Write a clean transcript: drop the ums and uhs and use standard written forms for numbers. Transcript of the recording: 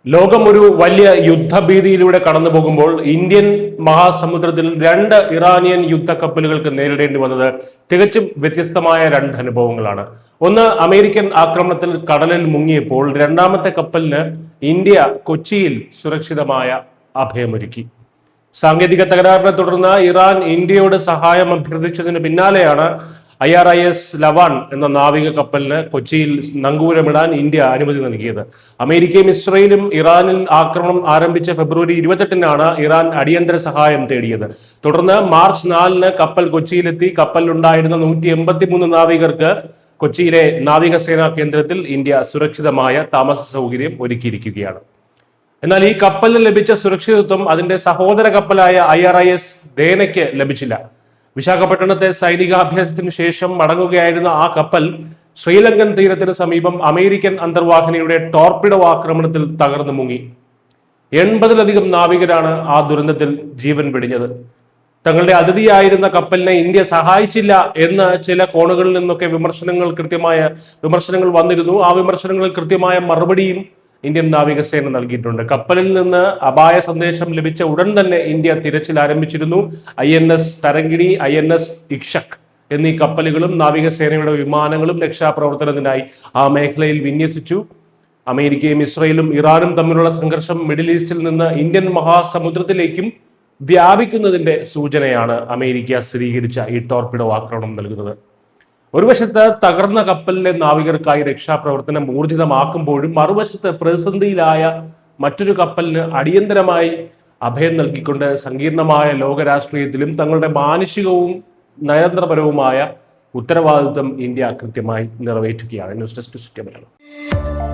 ലോകം ഒരു വലിയ യുദ്ധഭീതിയിലൂടെ കടന്നു പോകുമ്പോൾ ഇന്ത്യൻ മഹാസമുദ്രത്തിൽ രണ്ട് ഇറാനിയൻ യുദ്ധക്കപ്പലുകൾക്ക് നേരിടേണ്ടി വന്നത് തികച്ചും വ്യത്യസ്തമായ രണ്ട് അനുഭവങ്ങളാണ്. ഒന്ന്, അമേരിക്കൻ ആക്രമണത്തിൽ കടലിൽ മുങ്ങിയപ്പോൾ രണ്ടാമത്തെ കപ്പലിന് ഇന്ത്യ കൊച്ചിയിൽ സുരക്ഷിതമായ അഭയമൊരുക്കി. സാങ്കേതിക തകരാറിനെ തുടർന്ന് ഇറാൻ ഇന്ത്യയോട് സഹായം അഭ്യർത്ഥിച്ചതിന് പിന്നാലെയാണ് IRIS ലവാൻ എന്ന നാവിക കപ്പലിന് കൊച്ചിയിൽ നങ്കൂരമിടാൻ ഇന്ത്യ അനുമതി നൽകിയത്. അമേരിക്കയും ഇസ്രയേലും ഇറാനിൽ ആക്രമണം ആരംഭിച്ച ഫെബ്രുവരി 28-നാണ് ഇറാൻ അടിയന്തര സഹായം തേടിയത്. തുടർന്ന് മാർച്ച് 4-ന് കപ്പൽ കൊച്ചിയിലെത്തി. കപ്പലിലുണ്ടായിരുന്ന 183 നാവികർക്ക് കൊച്ചിയിലെ നാവികസേനാ കേന്ദ്രത്തിൽ ഇന്ത്യ സുരക്ഷിതമായ താമസ സൗകര്യം ഒരുക്കിയിരിക്കുകയാണ്. എന്നാൽ ഈ കപ്പലിന് ലഭിച്ച സുരക്ഷിതത്വം അതിന്റെ സഹോദര കപ്പലായ IRIS ദേനയ്ക്ക് ലഭിച്ചില്ല. വിശാഖപട്ടണത്തെ സൈനികാഭ്യാസത്തിന് ശേഷം മടങ്ങുകയായിരുന്ന ആ കപ്പൽ ശ്രീലങ്കൻ തീരത്തിന് സമീപം അമേരിക്കൻ അന്തർവാഹിനിയുടെ ടോർപിഡോ ആക്രമണത്തിൽ തകർന്നു മുങ്ങി. 80-ലധികം നാവികരാണ് ആ ദുരന്തത്തിൽ ജീവൻ വെടിഞ്ഞത്. തങ്ങളുടെ അതിഥിയായിരുന്ന കപ്പലിനെ ഇന്ത്യ സഹായിച്ചില്ല എന്ന് ചില കോണുകളിൽ നിന്നൊക്കെ വിമർശനങ്ങൾ വന്നിരുന്നു. ആ വിമർശനങ്ങളിൽ കൃത്യമായ മറുപടിയും ഇന്ത്യൻ നാവികസേന നൽകിയിട്ടുണ്ട്. കപ്പലിൽ നിന്ന് അപായ സന്ദേശം ലഭിച്ച ഉടൻ തന്നെ ഇന്ത്യ തിരച്ചിൽ ആരംഭിച്ചിരുന്നു. INS തരങ്കിണി, INS ഇക്ഷക് എന്നീ കപ്പലുകളും നാവികസേനയുടെ വിമാനങ്ങളും രക്ഷാപ്രവർത്തനത്തിനായി ആ മേഖലയിൽ വിന്യസിച്ചു. അമേരിക്കയും ഇസ്രയേലും ഇറാനും തമ്മിലുള്ള സംഘർഷം മിഡിൽ ഈസ്റ്റിൽ നിന്ന് ഇന്ത്യൻ മഹാസമുദ്രത്തിലേക്കും വ്യാപിക്കുന്നതിന്റെ സൂചനയാണ് അമേരിക്ക സ്ഥിരീകരിച്ച ഈ ടോർപിഡോ ആക്രമണം നൽകുന്നത്. ഒരു വശത്ത് തകർന്ന കപ്പലിലെ നാവികർക്കായി രക്ഷാപ്രവർത്തനം ഊർജിതമാക്കുമ്പോഴും മറുവശത്ത് പ്രതിസന്ധിയിലായ മറ്റൊരു കപ്പലിന് അടിയന്തരമായി അഭയം നൽകിക്കൊണ്ട് സങ്കീർണമായ ലോകരാഷ്ട്രീയത്തിലും തങ്ങളുടെ മാനുഷികവും നയതന്ത്രപരവുമായ ഉത്തരവാദിത്വം ഇന്ത്യ കൃത്യമായി നിറവേറ്റുകയാണ്. News desk Malayalam.